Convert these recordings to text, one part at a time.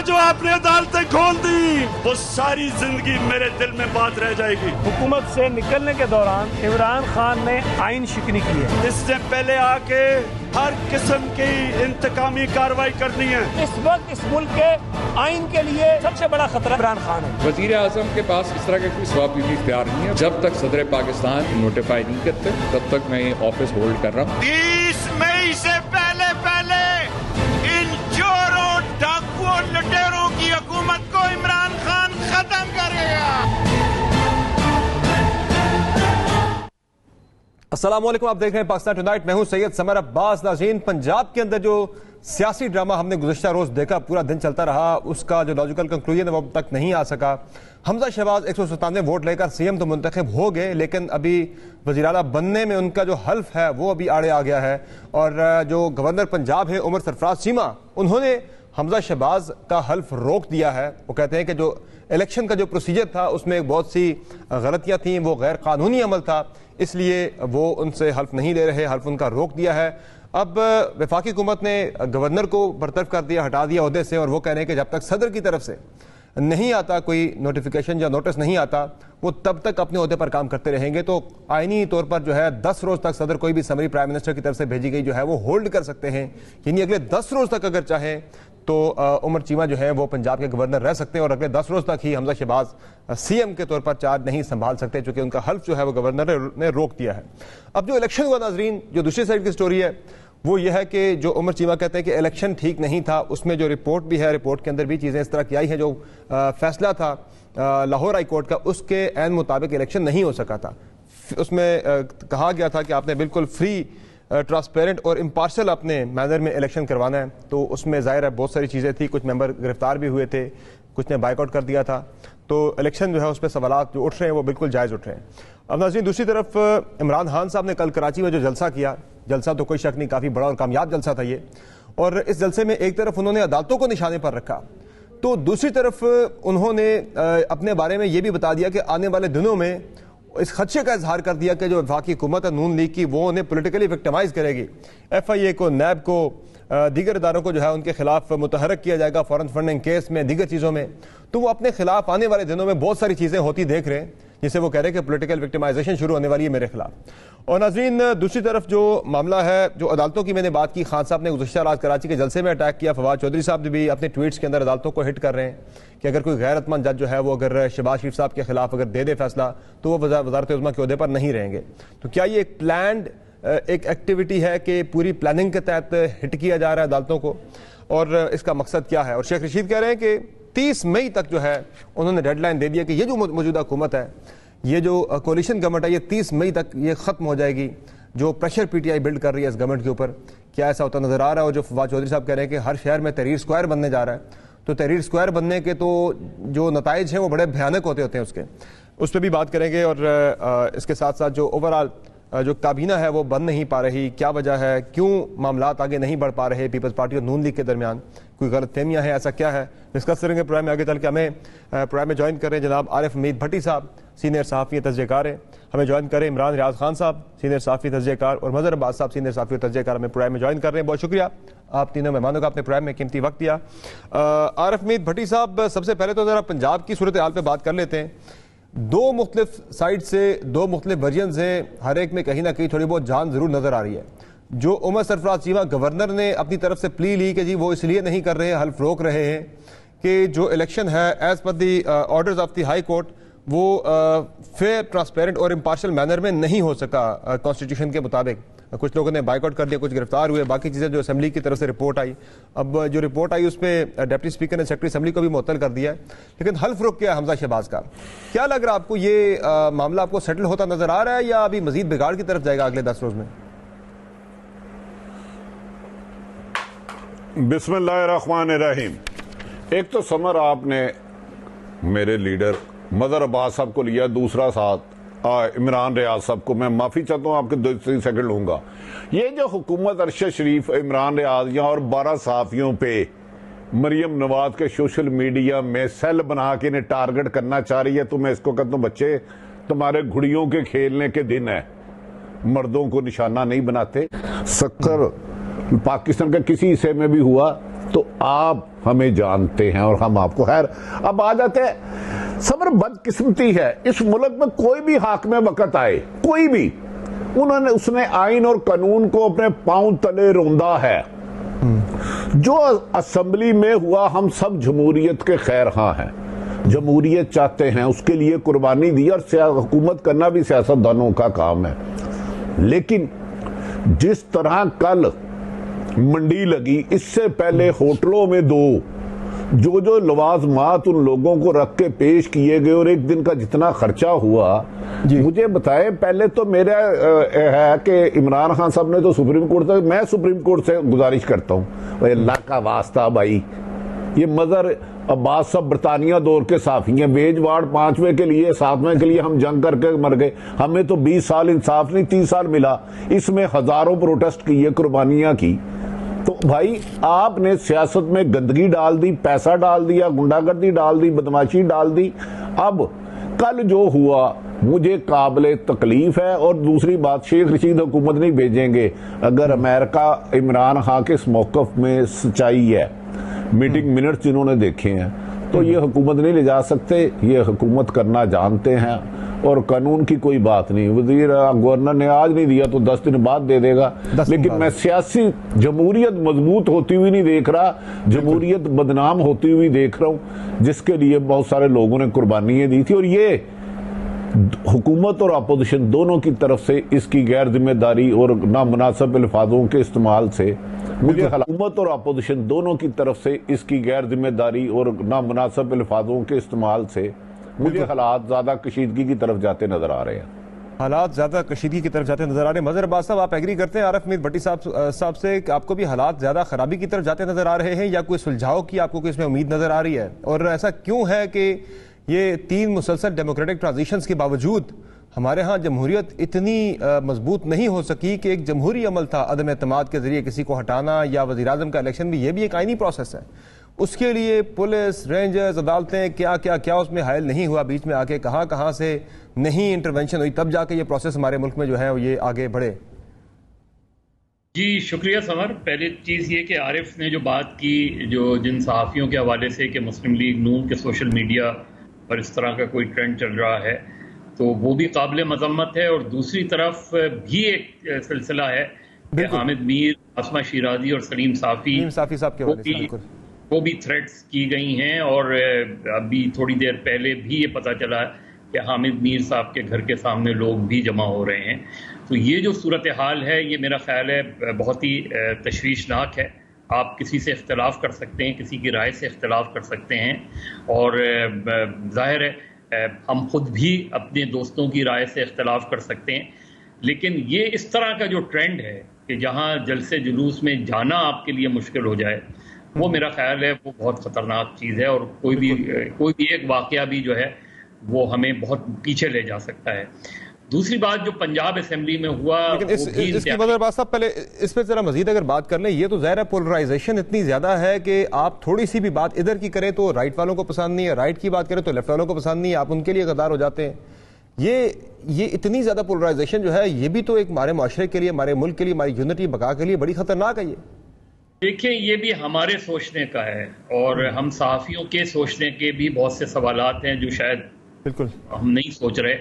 जो आपने अदालतें खोल दी वो सारी जिंदगी मेरे दिल में बात रह जाएगी। हुकूमत से निकलने के दौरान इमरान खान ने आइन शिकनी की है। इससे पहले आके हर किस्म की इंतकामी कार्रवाई करनी है। इस वक्त इस मुल्क के आइन के लिए सबसे बड़ा खतरा इमरान खान है। वजीर आजम के पास इस तरह का कोई सवाब इख्तियार नहीं है। जब तक सदर पाकिस्तान नोटिफाई नहीं करते तब तक मैं ऑफिस होल्ड कर रहा हूँ। 30 मई से पहले इन चोरों डाकुओं लुटेरों की हुकूमत को इमरान खान खत्म करेगा। अस्सलाम वालेकुम, आप देख रहे हैं पाकिस्तान टुनाइट। मैं हूं सैयद समर अब्बास। नाज़रीन, पंजाब के अंदर जो सियासी ड्रामा हमने गुज़श्ता रोज देखा, पूरा दिन चलता रहा, उसका जो लॉजिकल कंक्लूजन है वो अब तक नहीं आ सका। हमजा शहबाज 197 वोट लेकर सीएम तो मुंतखब हो गए, लेकिन अभी वज़ीर आला बनने में उनका जो हल्फ है वो अभी आड़े आ गया है। और जो गवर्नर पंजाब है उमर सरफराज चीमा, उन्होंने हमजा शहबाज का हल्फ रोक दिया है। वो कहते हैं कि जो इलेक्शन का जो प्रोसीजर था उसमें बहुत सी गलतियां थीं, वो गैर कानूनी अमल था, इसलिए वो उनसे हल्फ नहीं ले रहे, हल्फ उनका रोक दिया है। अब वफाकी हुकूमत ने गवर्नर को बरतरफ कर दिया, हटा दिया ओहदे से, और वो कह रहे हैं कि जब तक सदर की तरफ से नहीं आता कोई नोटिफिकेशन या नोटिस नहीं आता वो तब तक अपने ओहदे पर काम करते रहेंगे। तो आईनी तौर पर जो है 10 रोज तक सदर कोई भी समरी प्राइम मिनिस्टर की तरफ से भेजी गई जो है वो होल्ड कर सकते हैं, यानी अगले 10 रोज तक अगर चाहें तो उमर चीमा जो है वो पंजाब के गवर्नर रह सकते हैं, और अगले 10 रोज तक ही हमजा शहबाज सीएम के तौर पर चार्ज नहीं संभाल सकते, चूंकि उनका हल्फ जो है वो गवर्नर ने रोक दिया है। अब जो इलेक्शन हुआ नाजरीन, जो दूसरी साइड की स्टोरी है वो ये है कि जो उमर चीमा कहते हैं कि इलेक्शन ठीक नहीं था, उसमें जो रिपोर्ट भी है, रिपोर्ट के अंदर भी चीज़ें इस तरह की आई हैं, जो फैसला था लाहौर हाई कोर्ट का उसके ऐन मुताबिक इलेक्शन नहीं हो सका था। उसमें कहा गया था कि आपने बिल्कुल फ्री, ट्रांसपेरेंट और इम्पार्शल अपने मैनर में इलेक्शन करवाना है। तो उसमें ज़ाहिर है बहुत सारी चीज़ें थी, कुछ मेंबर गिरफ्तार भी हुए थे, कुछ ने बाइकआउट कर दिया था। तो इलेक्शन जो है उस पर सवाल जो उठ रहे हैं वो बिल्कुल जायज़ उठ रहे हैं। अब नाज़रीन, दूसरी तरफ इमरान खान साहब ने कल कराची में जो जलसा किया, जलसा तो कोई शक नहीं काफ़ी बड़ा और कामयाब जलसा था ये, और इस जलसे में एक तरफ उन्होंने अदालतों को निशाने पर रखा, तो दूसरी तरफ उन्होंने अपने बारे में ये भी बता दिया कि आने वाले दिनों में इस खदशे का इजहार कर दिया कि जो वफाकी हुकूमत है नून लीग की, वो उन्हें पोलिटिकली विक्टिमाइज करेगी। FIA को, नैब को, दीगर इदारों को जो है उनके खिलाफ मुतहरक किया जाएगा फॉरेन फंडिंग केस में, दीगर चीज़ों में। तो वो अपने खिलाफ आने वाले दिनों में बहुत सारी चीज़ें होती देख रहे हैं, जिसे वो कह रहे हैं कि पोलिटिकल विक्टिमाइजेशन शुरू होने वाली है मेरे खिलाफ। और नाज़रीन, दूसरी तरफ जो मामला है, जो अदालतों की मैंने बात की, खान साहब ने गुज़श्ता रात कराची के जलसे में अटैक किया, फवाद चौधरी साहब भी अपने ट्वीट्स के अंदर अदालतों को हिट कर रहे हैं कि अगर कोई गैरतमंद जज जो है वो अगर शहबाज शरीफ साहब के खिलाफ अगर दे फैसला तो वो वज़ारत उज़्मा के ओहदे पर नहीं रहेंगे। तो क्या ये एक प्लान्ड एक एक्टिविटी है कि पूरी प्लानिंग के तहत हिट किया जा रहा है अदालतों को, और इसका मकसद क्या है? और शेख रशीद कह रहे हैं कि 30 मई तक जो है उन्होंने डेडलाइन दे दिया कि ये जो मौजूदा हुकूमत है, ये जो कोलिशन गवर्नमेंट है, ये 30 मई तक ये ख़त्म हो जाएगी। जो प्रेशर PTI बिल्ड कर रही है इस गवर्नमेंट के ऊपर, क्या ऐसा होता नज़र आ रहा है? और जो फवाद चौधरी साहब कह रहे हैं कि हर शहर में तहरीर स्क्वायर बनने जा रहा है, तो तहरीर स्क्वायर बनने के तो जो नताइज हैं वो बड़े भयानक होते हैं उसके, उस पर भी बात करेंगे। और इसके साथ साथ जो ओवरऑल जो काबीना है वो बन नहीं पा रही, क्या वजह है, क्यों मामलात आगे नहीं बढ़ पा रहे पीपल्स पार्टी और नून लीग के दरमियान, कोई गलतफहमियां हैं, ऐसा क्या है, डिस्कस करेंगे प्रोग्राम में। आगे चल के हमें प्रोग्राम में ज्वाइन कर रहे हैं जनाब आरिफ हमीद भट्टी साहब, सीनियर सहाफ़ी तजज़ियेकार हैं। हमें ज्वाइन करें इमरान रियाज खान साहब, सीनियर सहाफ़ी तजज़ियेकार, और मज़हर अब्बास साहब, सीनियर सहाफ़ी तजज़ियेकार, हमें प्रोग्राम में ज्वाइन कर रहे हैं। बहुत शुक्रिया आप तीनों मेहमानों का अपने प्रोग्राम में कीमती वक्त दिया। आरिफ हमीद भट्टी साहब, सबसे पहले तो ज़रा पंजाब की सूरत हाल पर बात कर लेते हैं। दो मुख्तलिफ साइड से दो मुख्तलिफ वर्जन्स हैं, हर एक में कहीं ना कहीं थोड़ी बहुत जान ज़रूर नज़र आ रही है। जो उमर सरफराज चीमा गवर्नर ने अपनी तरफ से प्ली ली कि जी वो इसलिए नहीं कर रहे, हल्फ रोक रहे हैं कि जो इलेक्शन है as per the orders of the high court वो फेयर, ट्रांसपेरेंट और इम्पार्शल मैनर में नहीं हो सका कॉन्स्टिट्यूशन के मुताबिक। कुछ लोगों ने बाइकआउट कर दिया, कुछ गिरफ्तार हुए, बाकी चीज़ें जो असेंबली की तरफ से रिपोर्ट आई, अब जो रिपोर्ट आई उस पर डिप्टी स्पीकर ने सेक्रेटरी असेंबली को भी मुअत्तल कर दिया है, लेकिन हल्फ रुक गया हमजा शहबाज का। क्या लग रहा है आपको, ये मामला आपको सेटल होता नजर आ रहा है या अभी मजीद बिगाड़ की तरफ जाएगा अगले 10 रोज में? बिस्मिल्लाहिर्रहमानिर्रहीम। एक तो समर आपने मेरे लीडर मज़हर अब्बास साहब को लिया, दूसरा साथ इमरान रियाज साहब को। मैं माफ़ी चाहता हूँ, आपके 2-3 सेकंड लूँगा। ये जो हुकूमत अरशद शरीफ, इमरान रियाज और 12 सहाफ़ियों पे मरियम नवाज के सोशल मीडिया में सेल बना के इन्हें टारगेट करना चाह रही है, तो मैं इसको कहता हूँ बच्चे तुम्हारे घुड़ियों के खेलने के दिन है, मर्दों को निशाना नहीं बनाते। सक्कर पाकिस्तान के किसी हिस्से में भी हुआ تو آپ ہمیں جانتے ہیں اور ہم آپ کو. خیر اب آ جاتے ہیں صبر. بدقسمتی ہے اس ملک میں کوئی بھی حاکم وقت آئے, کوئی بھی, اس نے آئین اور قانون کو اپنے پاؤں تلے روندا ہے. جو اسمبلی میں ہوا, ہم سب جمہوریت کے خیر خواہ ہیں, جمہوریت چاہتے ہیں, اس کے لیے قربانی دی, اور حکومت کرنا بھی سیاستدانوں کا کام ہے. لیکن جس طرح کل منڈی لگی, اس سے پہلے ہوٹلوں میں جو لوازمات ان لوگوں کو رکھ کے پیش کیے گئے اور ایک دن کا جتنا خرچہ ہوا, مجھے بتائیں. پہلے تو میرا ہے کہ عمران خان صاحب نے تو سپریم کورٹ سے, میں سپریم کورٹ سے گزارش کرتا ہوں, اللہ کا واسطہ بھائی, یہ مظہر عباس صاحب برطانیہ دور کے صحافی ہیں. ویج وارڈ 5ویں کے لیے 7ویں کے لیے ہم جنگ کر کے مر گئے, ہمیں تو 20 سال انصاف نہیں 30 سال ملا, اس میں ہزاروں پروٹیسٹ کیے, قربانیاں کی. تو بھائی آپ نے سیاست میں گندگی ڈال دی, پیسہ ڈال دیا, گنڈا گردی ڈال دی, بدماشی ڈال دی. اب کل جو ہوا مجھے قابل تکلیف ہے. اور دوسری بات, شیخ رشید حکومت نہیں بھیجیں گے. اگر امریکہ عمران خان کے اس موقف میں سچائی ہے, میٹنگ منٹس جنہوں نے دیکھے ہیں, تو یہ حکومت نہیں لے جا سکتے. یہ حکومت کرنا جانتے ہیں, اور قانون کی کوئی بات نہیں. گورنر نے آج نہیں دیا تو 10 دن بعد دے دے گا. لیکن میں سیاسی جمہوریت مضبوط ہوتی ہوئی نہیں دیکھ رہا, جمہوریت بدنام ہوتی ہوئی دیکھ رہا ہوں, جس کے لیے بہت سارے لوگوں نے قربانیاں دی تھی. اور یہ حکومت اور اپوزیشن دونوں کی طرف سے اس کی غیر ذمہ داری اور نامناسب الفاظوں کے استعمال سے حکومت اور اپوزیشن دونوں کی طرف سے اس کی غیر ذمہ داری اور نامناسب الفاظوں کے استعمال سے مجھے حالات زیادہ کشیدگی کی طرف جاتے نظر آ رہے ہیں. حالات زیادہ کشیدگی کی طرف جاتے نظر آ رہے ہیں. مظہر عباس صاحب, آپ ایگری کرتے ہیں عارف میر بھٹی صاحب سے کہ آپ کو بھی حالات زیادہ خرابی کی طرف جاتے نظر آ رہے ہیں, یا کوئی سلجھاؤ کی آپ کو کوئی اس میں امید نظر آ رہی ہے؟ اور ایسا کیوں ہے کہ یہ 3 مسلسل ڈیموکریٹک ٹرانزیشنز کے باوجود ہمارے ہاں جمہوریت اتنی مضبوط نہیں ہو سکی کہ ایک جمہوری عمل تھا عدم اعتماد کے ذریعے کسی کو ہٹانا, یا وزیراعظم کا الیکشن بھی, یہ بھی ایک آئینی پروسیس ہے. اس کے لیے پولیس, رینجرز, عدالتیں, کیا اس میں حائل نہیں ہوا, بیچ میں آ کے کہاں سے نہیں انٹرونشن ہوئی, تب جا کے یہ پروسیس ہمارے ملک میں جو ہے یہ آگے بڑھے. جی شکریہ سمر. پہلی چیز یہ کہ عارف نے جو بات کی, جو جن صحافیوں کے حوالے سے کہ مسلم لیگ نون کے سوشل میڈیا پر اس طرح کا کوئی ٹرینڈ چل رہا ہے, تو وہ بھی قابل مذمت ہے. اور دوسری طرف بھی ایک سلسلہ ہے کہ حامد میر, عاصمہ شیرازی اور سلیم صافی صاحب کے حوالے سے وہ بھی تھریٹس کی گئی ہیں. اور ابھی تھوڑی دیر پہلے بھی یہ پتا چلا کہ حامد میر صاحب کے گھر کے سامنے لوگ بھی جمع ہو رہے ہیں. تو یہ جو صورتحال ہے, یہ میرا خیال ہے بہت ہی تشویشناک ہے. آپ کسی سے اختلاف کر سکتے ہیں, کسی کی رائے سے اختلاف کر سکتے ہیں, اور ظاہر ہے ہم خود بھی اپنے دوستوں کی رائے سے اختلاف کر سکتے ہیں. لیکن یہ اس طرح کا جو ٹرینڈ ہے کہ جہاں جلسے جلوس میں جانا آپ کے لیے مشکل ہو جائے, وہ میرا خیال ہے وہ بہت خطرناک چیز ہے. اور کوئی بھی ایک واقعہ بھی جو ہے وہ ہمیں بہت پیچھے لے جا سکتا ہے. دوسری بات جو پنجاب اسمبلی میں ہوا, لیکن اس کی مظہر عباس صاحب پہلے اس پہ ذرا مزید اگر بات کر لیں, یہ تو ظاہر ہے پولرائزیشن اتنی زیادہ ہے کہ آپ تھوڑی سی بھی بات ادھر کی کریں تو رائٹ والوں کو پسند نہیں ہے, رائٹ کی بات کریں تو لیفٹ والوں کو پسند نہیں ہے, آپ ان کے لیے غدار ہو جاتے ہیں. یہ اتنی زیادہ پولرائزیشن جو ہے, یہ بھی تو ایک ہمارے معاشرے کے لیے, ہمارے ملک کے لیے, ہماری یونٹی بقا کے لیے بڑی خطرناک ہے. یہ دیکھیں, یہ بھی ہمارے سوچنے کا ہے, اور ہم صحافیوں کے سوچنے کے بھی بہت سے سوالات ہیں جو شاید بالکل ہم نہیں سوچ رہے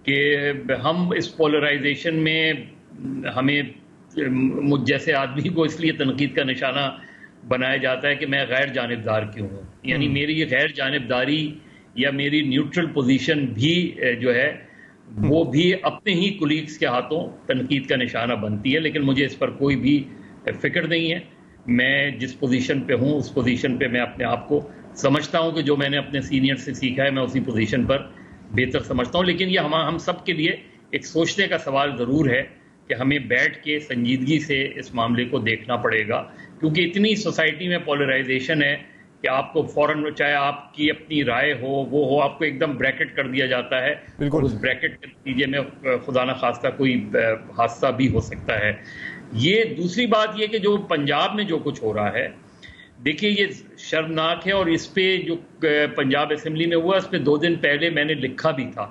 کہ ہم اس پولرائزیشن میں ہمیں مجھ جیسے آدمی کو اس لیے تنقید کا نشانہ بنایا جاتا ہے کہ میں غیر جانبدار کیوں ہوں. یعنی میری غیر جانبداری یا میری نیوٹرل پوزیشن بھی جو ہے وہ بھی اپنے ہی کولیگز کے ہاتھوں تنقید کا نشانہ بنتی ہے. لیکن مجھے اس پر کوئی بھی فکر نہیں ہے. میں جس پوزیشن پہ ہوں اس پوزیشن پہ میں اپنے آپ کو سمجھتا ہوں کہ جو میں نے اپنے سینئر سے سیکھا ہے میں اسی پوزیشن پر بہتر سمجھتا ہوں. لیکن یہ ہم سب کے لیے ایک سوچنے کا سوال ضرور ہے کہ ہمیں بیٹھ کے سنجیدگی سے اس معاملے کو دیکھنا پڑے گا, کیونکہ اتنی سوسائٹی میں پولرائزیشن ہے کہ آپ کو فوراً, چاہے آپ کی اپنی رائے ہو وہ ہو, آپ کو ایک دم بریکٹ کر دیا جاتا ہے. اس بریکٹ کے نتیجے میں خدا نخواستہ کوئی حادثہ بھی ہو سکتا ہے. یہ دوسری بات یہ کہ جو پنجاب میں جو کچھ ہو رہا ہے, دیکھیے یہ شرمناک ہے. اور اس پہ جو پنجاب اسمبلی میں ہوا, اس پہ 2 دن پہلے میں نے لکھا بھی تھا,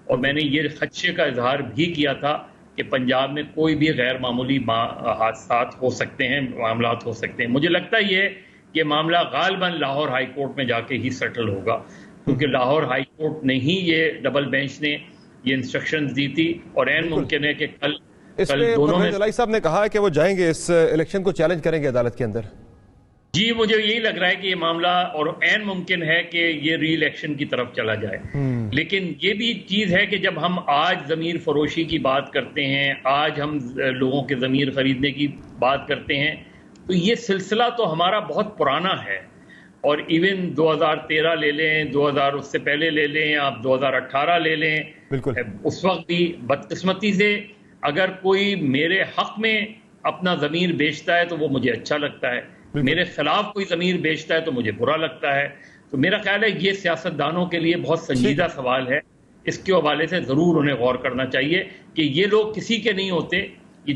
اور میں نے یہ خدشے کا اظہار بھی کیا تھا کہ پنجاب میں کوئی بھی غیر معمولی حادثات ہو سکتے ہیں, معاملات ہو سکتے ہیں. مجھے لگتا ہے یہ یہ معاملہ غالباً لاہور ہائی کورٹ میں جا کے ہی سیٹل ہوگا، کیونکہ لاہور ہائی کورٹ نے ہی یہ ڈبل بینچ نے یہ انسٹرکشنز دی تھی، اور عین ممکن ہے کہ کل دونوں میں جلائی صاحب نے کہا ہے کہ وہ جائیں گے اس الیکشن کو چیلنج کریں گے عدالت کے اندر. جی مجھے یہی لگ رہا ہے کہ یہ معاملہ اور عین ممکن ہے کہ یہ ری الیکشن کی طرف چلا جائے. لیکن یہ بھی چیز ہے کہ جب ہم آج ضمیر فروشی کی بات کرتے ہیں، آج ہم لوگوں کے ضمیر خریدنے کی بات کرتے ہیں، تو یہ سلسلہ تو ہمارا بہت پرانا ہے. اور ایون 2013 لے لیں، 2000 اس سے پہلے لے لیں، آپ 2018 لے لیں، اس وقت بھی بدقسمتی سے اگر کوئی میرے حق میں اپنا ضمیر بیچتا ہے تو وہ مجھے اچھا لگتا ہے، میرے خلاف کوئی ضمیر بیچتا ہے تو مجھے برا لگتا ہے. تو میرا خیال ہے یہ سیاستدانوں کے لیے بہت سنجیدہ سوال ہے. اس کے حوالے سے ضرور انہیں غور کرنا چاہیے کہ یہ لوگ کسی کے نہیں ہوتے،